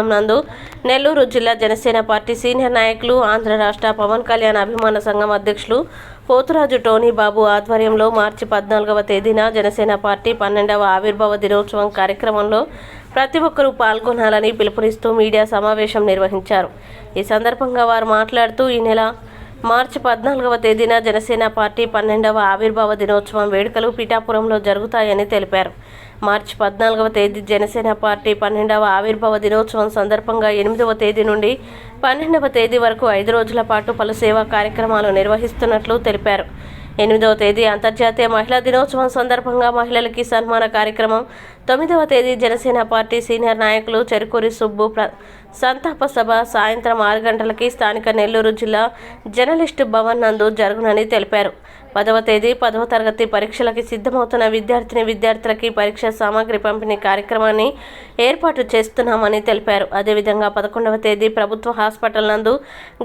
భవనం నందు నెల్లూరు జిల్లా జనసేన పార్టీ సీనియర్ నాయకులు, ఆంధ్ర రాష్ట్ర పవన్ కళ్యాణ్ అభిమాన సంఘం అధ్యక్షులు పోతురాజు టోనీ బాబు ఆధ్వర్యంలో మార్చి 14వ తేదీన జనసేన పార్టీ 12వ ఆవిర్భావ దినోత్సవం కార్యక్రమంలో ప్రతి ఒక్కరూ పాల్గొనాలని పిలుపునిస్తూ మీడియా సమావేశం నిర్వహించారు. ఈ సందర్భంగా వారు మాట్లాడుతూ ఈ నెల మార్చి 14వ తేదీన జనసేన పార్టీ 12వ ఆవిర్భావ దినోత్సవం వేడుకలు పిఠాపురంలో జరుగుతాయని తెలిపారు. మార్చి 14వ తేదీ జనసేన పార్టీ 12వ ఆవిర్భావ దినోత్సవం సందర్భంగా 8వ తేదీ నుండి 12వ తేదీ వరకు 5 రోజుల పాటు పలు సేవా కార్యక్రమాలు నిర్వహిస్తున్నట్లు తెలిపారు. 8వ తేదీ అంతర్జాతీయ మహిళా దినోత్సవం సందర్భంగా మహిళలకి సన్మాన కార్యక్రమం, 9వ తేదీ జనసేన పార్టీ సీనియర్ నాయకులు చెరుకూరి సుబ్బు సంతాప సభ సాయంత్రం 6 గంటలకి స్థానిక నెల్లూరు జిల్లా జర్నలిస్టు భవన్ నందు జరుగునని తెలిపారు. 10వ తేదీ 10వ తరగతి పరీక్షలకి సిద్ధమవుతున్న విద్యార్థులకి పరీక్ష సామాగ్రి పంపిణీ కార్యక్రమాన్ని ఏర్పాటు చేస్తున్నామని తెలిపారు. అదేవిధంగా 11వ తేదీ ప్రభుత్వ హాస్పిటల్ నందు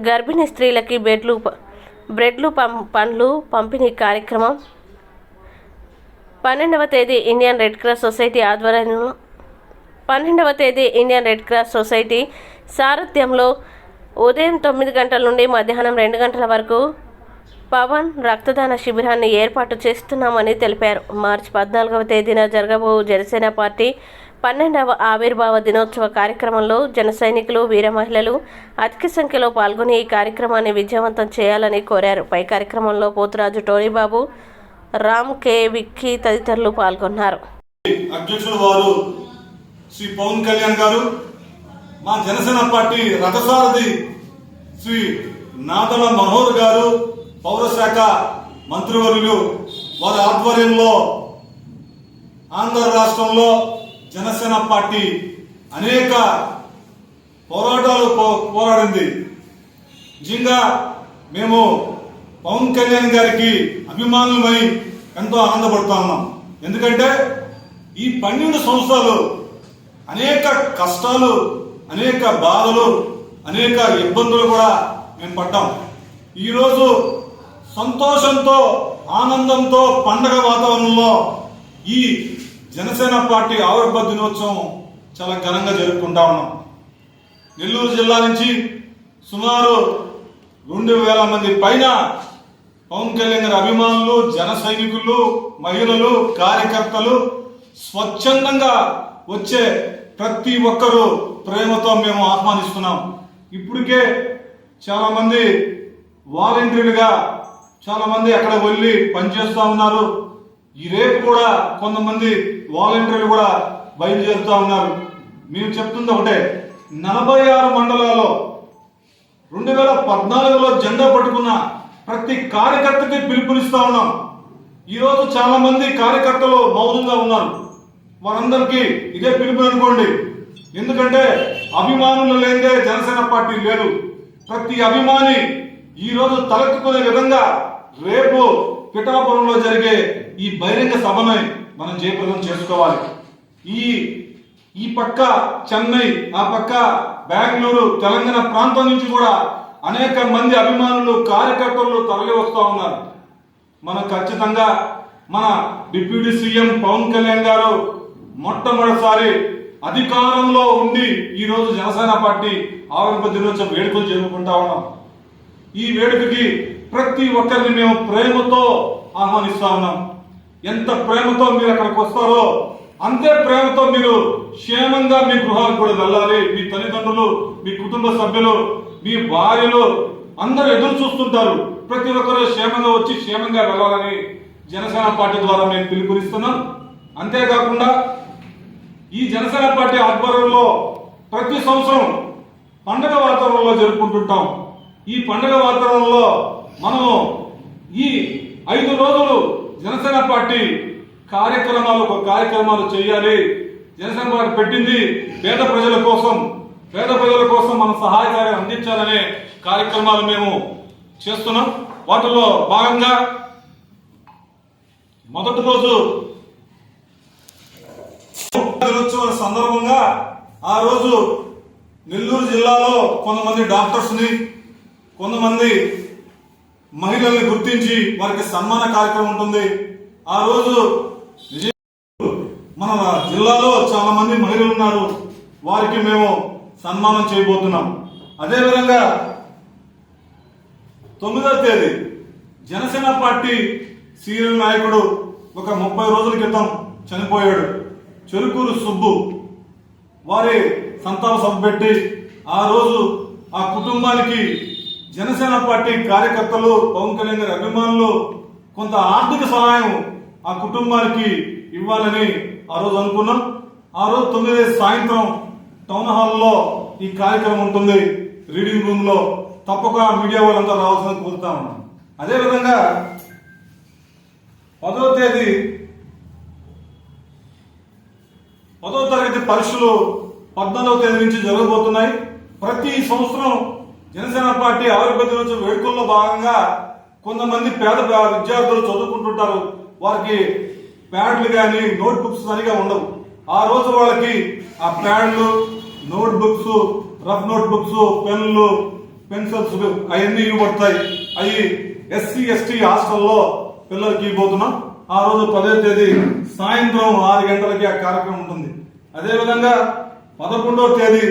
గర్భిణీ స్త్రీలకి బ్రెడ్లు పండ్లు పంపిణీ కార్యక్రమం, 12వ తేదీ ఇండియన్ రెడ్ క్రాస్ సొసైటీ ఆధ్వర్యంలో 12వ తేదీ ఇండియన్ రెడ్ క్రాస్ సొసైటీ సారథ్యంలో ఉదయం 9 గంటల నుండి మధ్యాహ్నం 2 గంటల వరకు పవన్ రక్తదాన శిబిరాన్ని ఏర్పాటు చేస్తున్నామని తెలిపారు. మార్చి 14వ తేదీన జరగబో జనసేన పార్టీ 12వ ఆవిర్భావ దినోత్సవ కార్యక్రమంలో జన సైనికులు, వీర మహిళలు అధిక సంఖ్యలో పాల్గొని ఈ కార్యక్రమాన్ని విజయవంతం చేయాలని కోరారు. పై కార్యక్రమంలో పోతురాజు టోనీ బాబు, రామ్ కే, విక్కీ తదితరులు పాల్గొన్నారు. అధ్యక్షుడు వారు శ్రీ పవన్ కళ్యాణ్ గారు, మా జనసేన పార్టీ రథసారథి శ్రీ నాదల మనోహర్ గారు, పౌరశాఖ మంత్రివర్యులు వారి ఆధ్వర్యంలో ఆంధ్ర రాష్ట్రంలో జనసేన పార్టీ అనేక పోరాటాలు పోరాడింది. నిజంగా మేము పవన్ కళ్యాణ్ గారికి అభిమానులమై ఎంతో ఆనందపడుతా ఉన్నాం. ఎందుకంటే ఈ 12 సంవత్సరాలు అనేక కష్టాలు, అనేక బాధలు, అనేక ఇబ్బందులు కూడా మేము పడ్డాం. ఈరోజు సంతోషంతో, ఆనందంతో, పండగ వాతావరణంలో ఈ జనసేన పార్టీ ఆవిర్భావ దినోత్సవం చాలా ఘనంగా జరుపుకుంటా ఉన్నాం. నెల్లూరు జిల్లా నుంచి సుమారు 2000 మంది పైన పవన్ కళ్యాణ్ గారి అభిమానులు, జన సైనికులు, మహిళలు, కార్యకర్తలు స్వచ్ఛందంగా వచ్చే ప్రతి ఒక్కరూ ప్రేమతో మేము ఆహ్వానిస్తున్నాం. ఇప్పటికే చాలా మంది వాలంటీర్లుగా చాలా మంది అక్కడ వెళ్ళి పనిచేస్తూ ఉన్నారు. ఈ రేపు కూడా కొంతమంది వాలంటీర్లు కూడా బయలుదేరుతూ ఉన్నారు. మేము చెప్తుంది ఒకటే, 46 మండలాల్లో 2014లో జెండా పట్టుకున్న ప్రతి కార్యకర్తకి పిలుపునిస్తా ఉన్నాం. ఈరోజు చాలా మంది కార్యకర్తలు మౌనంగా ఉన్నారు. వారందరికీ ఇదే పిలుపు అనుకోండి. ఎందుకంటే అభిమానులు లేదే జనసేన పార్టీ లేదు. ప్రతి అభిమాని ఈ రోజు తలెత్తుకునే విధంగా రేపు పిఠాపురంలో జరిగే ఈ బహిరంగ సభని మనం జయప్రదం చేసుకోవాలి. ఈ పక్క చెన్నై, ఆ పక్క బెంగళూరు, తెలంగాణ ప్రాంతం నుంచి కూడా అనేక మంది అభిమానులు, కార్యకర్తలు తరలి వస్తూ ఉన్నారు. మనం ఖచ్చితంగా మన డిప్యూటీ సీఎం పవన్ కళ్యాణ్ గారు మొట్టమొదటిసారి అధికారంలో ఉండి ఈ రోజు జనసేన పార్టీ ఆవిర్భావ దినోత్సవం వేడుకలు జరుపుకుంటా ఉన్నాం. ఈ వేడుకకి ప్రతి ఒక్కరిని మేము ప్రేమతో ఆహ్వానిస్తా ఉన్నాం. ఎంత ప్రేమతో మీరు అక్కడికి వస్తారో అంతే ప్రేమతో మీరు క్షేమంగా మీ గృహాలకు కూడా వెళ్ళాలి. మీ తల్లిదండ్రులు, మీ కుటుంబ సభ్యులు, మీ భార్యలు అందరూ ఎదురు చూస్తుంటారు. ప్రతి ఒక్కరూ క్షేమంగా వచ్చి క్షేమంగా వెళ్ళాలని జనసేన పార్టీ ద్వారా మేము పిలుపునిస్తున్నాం. అంతేకాకుండా ఈ జనసేన పార్టీ ఆధ్వర్యంలో ప్రతి సంవత్సరం పండుగ వాతావరణంలో జరుపుకుంటుంటాం. ఈ పండుగ వాతావరణంలో మనం ఈ 5 రోజులు జనసేన పార్టీ కార్యక్రమాలు చేయాలి. జనసేన పార్టీ పెట్టింది పేద ప్రజల కోసం మనం సహాయకార్యం అందించాలనే కార్యక్రమాలు మేము చేస్తున్నాం. వాటిలో భాగంగా మొదటి రోజు దినోత్సవం సందర్భంగా ఆ రోజు నెల్లూరు జిల్లాలో కొంతమంది డాక్టర్స్ ని, కొంతమంది మహిళల్ని గుర్తించి వారికి సన్మాన కార్యక్రమం ఉంటుంది. ఆ రోజు మన జిల్లాలో చాలా మంది మహిళలు ఉన్నారు. వారికి మేము సన్మానం చేయబోతున్నాం. అదేవిధంగా 9వ తేదీ జనసేన పార్టీ సీనియర్ నాయకుడు ఒక 30 రోజుల క్రితం చనిపోయాడు. చెరుకూరు సుబ్బు వారి సంతాప సభ పెట్టి ఆ రోజు ఆ కుటుంబానికి జనసేన పార్టీ కార్యకర్తలు, పవన్ కళ్యాణ్ గారి అభిమానులు కొంత ఆర్థిక సహాయం ఆ కుటుంబానికి ఇవ్వాలని ఆ రోజు అనుకున్నాం. ఆ రోజు 9 సాయంత్రం టౌన్ హాల్లో ఈ కార్యక్రమం ఉంటుంది. రీడింగ్ రూమ్ లో తప్పక మీడియా వాళ్ళంతా రావాల్సిందని కోరుతా ఉన్నాం. అదేవిధంగా 10వ తేదీ 10వ తరగతి పరీక్షలు 14వ తేదీ నుంచి జరగబోతున్నాయి. ప్రతి సంవత్సరం జనసేన పార్టీ ఆవిర్భావ దినోత్సవ వేడుకల్లో భాగంగా కొంతమంది పేద విద్యార్థులు చదువుకుంటుంటారు. వారికి ప్యాడ్లు కానీ నోట్ బుక్స్ సరిగా ఉండవు. ఆ రోజు వాళ్ళకి ఆ ప్యాడ్లు, note books, rough note books, పెన్నులు, పెన్సిల్స్ అవన్నీ ఇవ్వబడతాయి. అవి ఎస్సీ ఎస్టీ హాస్టల్లో పిల్లలకి ఇవ్వబోతున్నాం. ఆ రోజు 10వ తేదీ సాయంత్రం 6 గంటలకి ఆ కార్యక్రమం ఉంటుంది. అదేవిధంగా 11వ తేదీ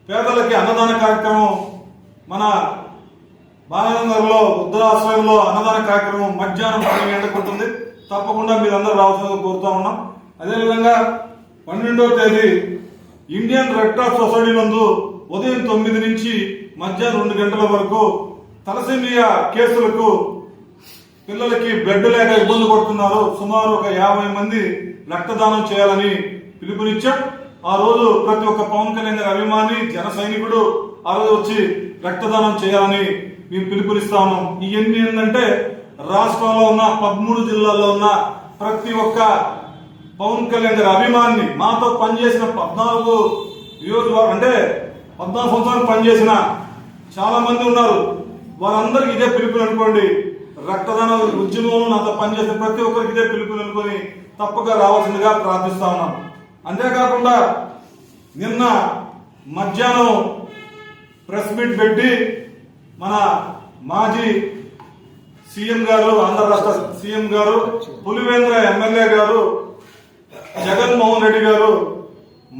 పేదలకి అన్నదాన కార్యక్రమం మన బాలనగర్లో వృద్ధాశ్రయంలో అన్నదాన కార్యక్రమం మధ్యాహ్నం 12 గంటలకు ఉంటుంది. తప్పకుండా మీరందరూ రావాల్సిందిగా కోరుతా ఉన్నాం. అదేవిధంగా 12వ తేదీ ఇండియన్ రెడ్ క్రాస్ సొసైటీ నందు ఉదయం 9 నుంచి మధ్యాహ్నం 2 గంటల వరకు తలసేమియా కేసులకు పిల్లలకి బ్లడ్ లేక ఇబ్బంది పడుతున్నారు. సుమారు ఒక 50 మంది రక్తదానం చేయాలని పిలుపునిచ్చాం. ఆ రోజు ప్రతి ఒక్క పవన్ కళ్యాణ్ గారి అభిమాని, జన సైనికుడు ఆ రోజు వచ్చి రక్తదానం చేయాలని మేము పిలుపునిస్తా ఉన్నాం. ఇవన్నీ ఏంటంటే రాష్ట్రంలో ఉన్న 13 జిల్లాల్లో ఉన్న ప్రతి ఒక్క పవన్ కళ్యాణ్ గారి అభిమాని, మాతో పనిచేసిన 14 నియోజకవర్గం అంటే 14 సంవత్సరాలు పనిచేసిన చాలా మంది ఉన్నారు. వారందరికి ఇదే పిలుపుని అనుకోండి. రక్తదాన ఉద్యమంలో నాతో పనిచేసిన ప్రతి ఒక్కరికి ఇదే పిలుపుని అనుకొని తప్పక రావాల్సిందిగా ప్రార్థిస్తా ఉన్నాం. అంతేకాకుండా నిన్న మధ్యాహ్నం ప్రెస్ మీట్ పెట్టి మన మాజీ సీఎం గారు, ఆంధ్ర రాష్ట్ర సీఎం గారు, పులివేంద్ర ఎమ్మెల్యే గారు జగన్మోహన్ రెడ్డి గారు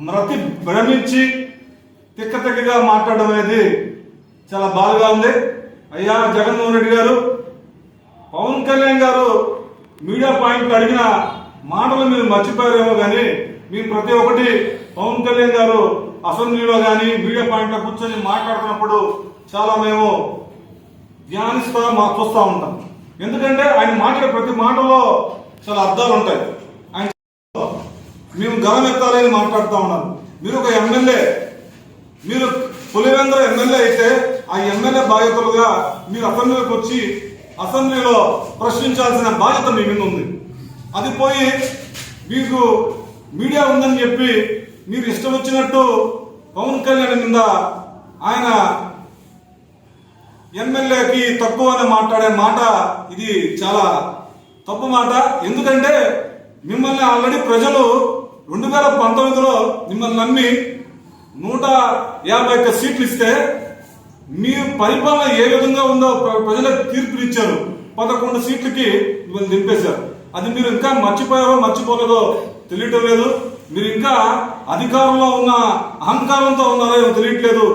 మతి భ్రమించి తిక్కగా మాట్లాడడం అనేది చాలా బాధగా ఉంది. అయ్యా జగన్మోహన్ రెడ్డి గారు, పవన్ కళ్యాణ్ గారు మీడియా పాయింట్లు అడిగిన మాటలు మీరు మర్చిపోయారేమో కానీ మీరు ప్రతి ఒక్కటి పవన్ కళ్యాణ్ గారు అసెంబ్లీలో కానీ మీడియా పాయింట్లో కూర్చొని మాట్లాడుతున్నప్పుడు చాలా మేము ధ్యానిస్తా చూస్తూ ఉంటాం. ఎందుకంటే ఆయన మాట్లాడే ప్రతి మాటలో చాలా అర్థాలు ఉంటాయి. ఆయన మేము గలం ఎత్తాలని మాట్లాడుతూ ఉన్నారు. మీరు ఒక ఎమ్మెల్యే, మీరు పులివెందుల ఎమ్మెల్యే అయితే ఆ ఎమ్మెల్యే బాధ్యతలుగా మీరు అసెంబ్లీకి వచ్చి అసెంబ్లీలో ప్రశ్నించాల్సిన బాధ్యత మీ మీద ఉంది. అది పోయి మీకు మీడియా ఉందని చెప్పి మీరు ఇష్టం వచ్చినట్టు పవన్ కళ్యాణ్ మీద ఆయన ఎమ్మెల్యేకి తక్కువ అని మాట్లాడే మాట ఇది చాలా తప్పు మాట. ఎందుకంటే మిమ్మల్ని ఆల్రెడీ ప్రజలు 2019లో మిమ్మల్ని నమ్మి 151 సీట్లు ఇస్తే మీ పరిపాలన ఏ విధంగా ఉందో ప్రజలకు తీర్పులు ఇచ్చారు. 11 సీట్లకి మిమ్మల్ని దింపేశారు. అది మీరు ఇంకా మర్చిపోయారో మర్చిపోలేదో తెలియటం లేదు. మీరు ఇంకా అధికారంలో ఉన్న అహంకారంతో ఉన్నారో తెలియట్లేదు.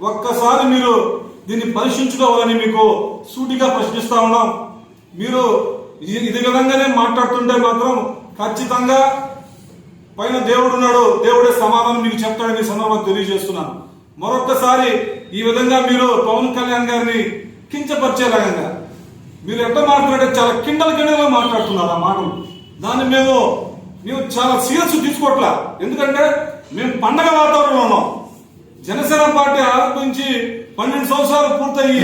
ఒక్కసారి మీరు దీన్ని పరీక్షించుకోవాలని మీకు సూటిగా ప్రశ్నిస్తా ఉన్నాం. మీరు ఇది విధంగానే మాట్లాడుతుంటే మాత్రం ఖచ్చితంగా పైన దేవుడు ఉన్నాడు, దేవుడే సమాధానం మీకు చెప్తాడని సందర్భంగా తెలియజేస్తున్నాను. మరొక్కసారి ఈ విధంగా మీరు పవన్ కళ్యాణ్ గారిని కించపరిచేలాగా మీరు ఎట్లా మాట్లాడే చాలా కిండలుగా మాట్లాడుతున్నారు ఆ మాటలు. దాన్ని మేము చాలా సీరియస్ తీసుకోవట్లా. ఎందుకంటే మేము పండగ వాతావరణంలో ఉన్నాం. జనసేన పార్టీ ఆరంభించి 12 సంవత్సరాలు పూర్తయి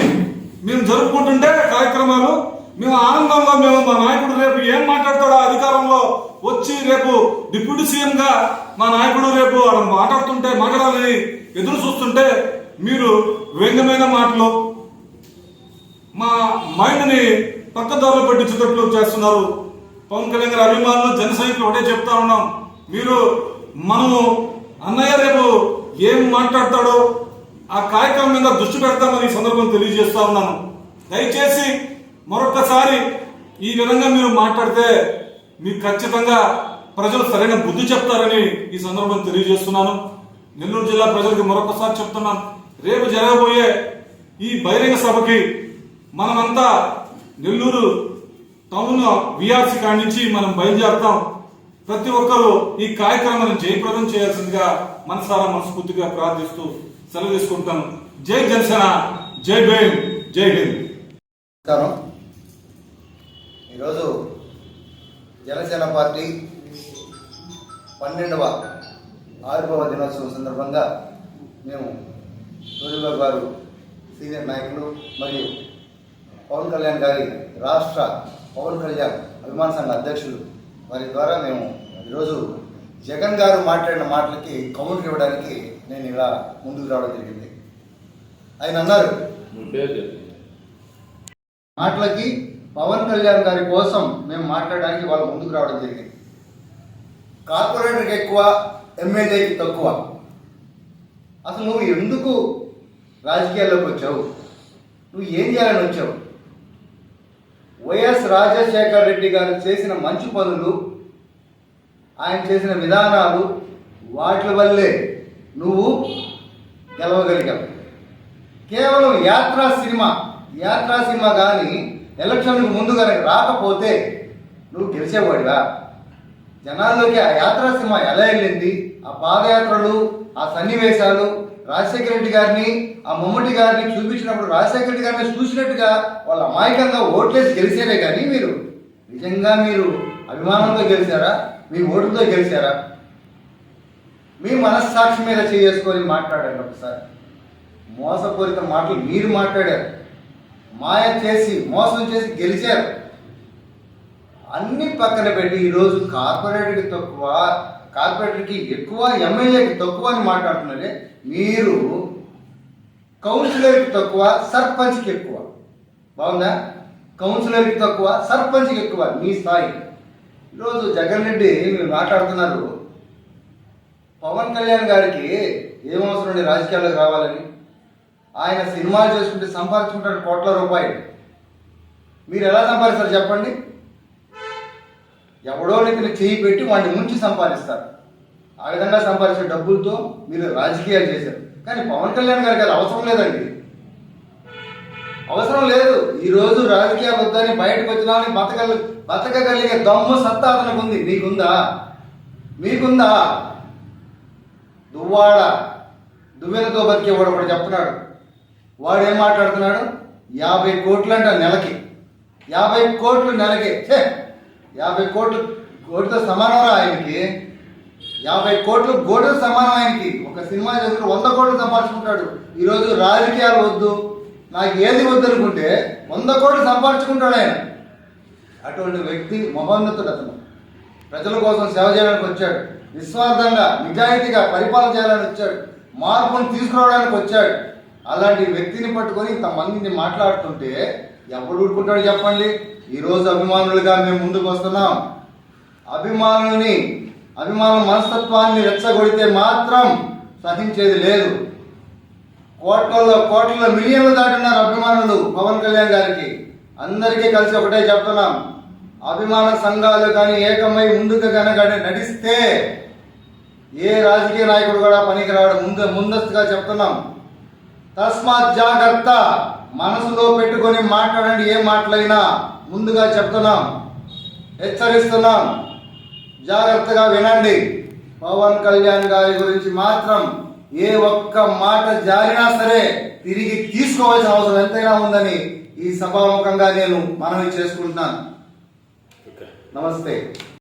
మేము జరుపుకుంటుంటే కార్యక్రమాలు మేము ఆనందంగా మా నాయకుడు రేపు ఏం మాట్లాడతాడో అధికారంలో వచ్చి రేపు డిప్యూటీ సీఎం గా మా నాయకుడు రేపు మాట్లాడాలని ఎదురు చూస్తుంటే మీరు వ్యంగ్యమైన మాటలు మా మైండ్ ని పక్కదారులు పట్టించేటట్లు చేస్తున్నారు. పవన్ కళ్యాణ్ గారి అభిమానులు, జన సైనికులు ఒకటే చెప్తా ఉన్నాం. మీరు మనము అన్నయ్య రేపు ఏం మాట్లాడతాడో ఆ కార్యక్రమం మీద దృష్టి పెడతామని ఈ సందర్భం తెలియజేస్తా ఉన్నాను. దయచేసి మరొకసారి ఈ విధంగా మీరు మాట్లాడితే మీకు ఖచ్చితంగా ప్రజలు సరైన బుద్ధి చెప్తారని ఈ సందర్భం తెలియజేస్తున్నాను. నెల్లూరు జిల్లా ప్రజలకు మరొకసారి చెప్తున్నాను, రేపు జరగబోయే ఈ బహిరంగ సభకి మనమంతా నెల్లూరు టౌన్ విఆర్సి కాడి నుంచి మనం బయలుదేరుతాం. ప్రతి ఒక్కరూ ఈ కార్యక్రమాన్ని జయప్రదం చేయాల్సిందిగా మనసారా మనస్ఫూర్తిగా ప్రార్థిస్తూ సెలవు తీసుకుంటాను. జై జనసేన, జై భీమ్, జై హింద్. నమస్కారం. ఈరోజు జనసేన పార్టీ 12వ ఆవిర్భావ దినోత్సవం సందర్భంగా మేము సూర్యబాబు గారు సీనియర్ నాయకులు మరియు పవన్ కళ్యాణ్ గారి రాష్ట్ర పవన్ కళ్యాణ్ అభిమాన సంఘ అధ్యక్షులు వారి ద్వారా మేము ఈరోజు జగన్ గారు మాట్లాడిన మాటలకి కౌంటర్ ఇవ్వడానికి నేను ఇలా ముందుకు రావడం జరిగింది. ఆయన అన్నారు, మాటలకి పవన్ కళ్యాణ్ గారి కోసం మేము మాట్లాడడానికి వాళ్ళు ముందుకు రావడం జరిగింది. కార్పొరేటర్కి ఎక్కువ, ఎమ్మెల్యేకి తక్కువ. అసలు నువ్వు ఎందుకు రాజకీయాల్లోకి వచ్చావు? నువ్వు ఏం చేయాలని వచ్చావు? వైఎస్ రాజశేఖర్ రెడ్డి గారు చేసిన మంచి పనులు, ఆయన చేసిన విధానాలు, వాటి వల్లే నువ్వు గెలవగలిగావు. కేవలం యాత్రా సినిమా కానీ ఎలక్షన్కు ముందు కనుక రాకపోతే నువ్వు గెలిచేవాడివా? జనాల్లోకి ఆ యాత్రా సినిమా ఎలా వెళ్ళింది? ఆ పాదయాత్రలు, ఆ సన్నివేశాలు, రాజశేఖర రెడ్డి గారిని, ఆ మమ్మటి గారిని చూపించినప్పుడు రాజశేఖర రెడ్డి గారిని చూసినట్టుగా వాళ్ళు అమాయకంగా ఓట్లేసి గెలిచేరే కానీ మీరు నిజంగా మీరు అభిమానంతో గెలిచారా? మీ ఓటుతో గెలిచారా? మీ మనస్సాక్షి మీద చేసుకొని మాట్లాడారు. ఒకసారి మోసపూరిత మాటలు మీరు మాట్లాడారు, మాయ చేసి మోసం చేసి గెలిచారు. అన్ని పక్కన పెట్టి ఈరోజు కార్పొరేటర్కి తక్కువ, కార్పొరేటర్కి ఎక్కువ, ఎమ్మెల్యేకి తక్కువ అని మాట్లాడుతున్నారే. మీరు కౌన్సిలర్కి తక్కువ, సర్పంచ్కి ఎక్కువ. బాగుందా? కౌన్సిలర్కి తక్కువ, సర్పంచ్కి ఎక్కువ మీ స్థాయి. ఈరోజు జగన్ రెడ్డి మీరు మాట్లాడుతున్నారు, పవన్ కళ్యాణ్ గారికి ఏమవసరం అండి రాజకీయాల్లోకి రావాలని? ఆయన సినిమాలు చేసుకుంటే సంపాదించుకుంటాడు కోట్ల రూపాయలు. మీరు ఎలా సంపాదిస్తారు చెప్పండి? ఎవడో నీకు చేయి పెట్టి వాడిని ముంచి సంపాదిస్తారు. ఆ విధంగా సంపాదించే డబ్బులతో మీరు రాజకీయాలు చేశారు. కానీ పవన్ కళ్యాణ్ గారికి అది అవసరం లేదండి, అవసరం లేదు. ఈరోజు రాజకీయాలు వద్దని బయటకు వచ్చిన బతకగలిగే దమ్ము సత్తా అతనికి ఉంది. మీకుందా? దువ్వాడ దువ్వెనతో బతికేవాడు ఒకటి చెప్తున్నాడు. వాడు ఏం మాట్లాడుతున్నాడు? 50 కోట్లు అంట నెలకి. 50 కోట్లు నెలకి. 50 కోట్లు కోటితో సమానం ఆయనకి. 50 కోట్లు గోటుతో సమానం ఆయనకి. ఒక సినిమా చేసి 100 కోట్లు సంపాదించుకుంటాడు. ఈరోజు రాజకీయాలు వద్దు, నాకు ఏది వద్దు అనుకుంటే 100 కోట్లు సంపాదించుకుంటాడు ఆయన. అటువంటి వ్యక్తి మహోన్నతుడు. అతను ప్రజల కోసం సేవ చేయడానికి వచ్చాడు. నిస్వార్థంగా నిజాయితీగా పరిపాలన చేయాలని వచ్చాడు. మార్పును తీసుకురావడానికి వచ్చాడు. అలాంటి వ్యక్తిని పట్టుకొని ఇంతమందిని మాట్లాడుతుంటే ఎవరు ఊరుకుంటాడు చెప్పండి? ఈరోజు అభిమానులుగా మేము ముందుకు వస్తున్నాం. అభిమానుల మనస్తత్వాన్ని రెచ్చగొడితే మాత్రం సహించేది లేదు. కోట్లలో మిలియన్లు దాటున్నారు అభిమానులు పవన్ కళ్యాణ్ గారికి. అందరికీ కలిసి ఒకటే చెప్తున్నాం, అభిమాన సంఘాలు కానీ ఏకమై ముందుకు కనుక నడిస్తే ఏ రాజకీయ నాయకుడు కూడా పనికిరాడు. ముందస్తుగా చెప్తున్నాం, తస్మాత్ జాగ్రత్త. మనసులో పెట్టుకొని మాట్లాడండి. ఏ మాటలైనా ముందుగా చెప్తున్నాం, హెచ్చరిస్తున్నాం, జాగ్రత్తగా వినండి. పవన్ కళ్యాణ్ గారి గురించి మాత్రం ఏ ఒక్క మాట జారినా సరే తిరిగి తీసుకోవాల్సిన అవసరం ఎంతైనా ఉందని ఈ సభాముఖంగా నేను మనవి చేసుకుంటున్నాను. నమస్తే.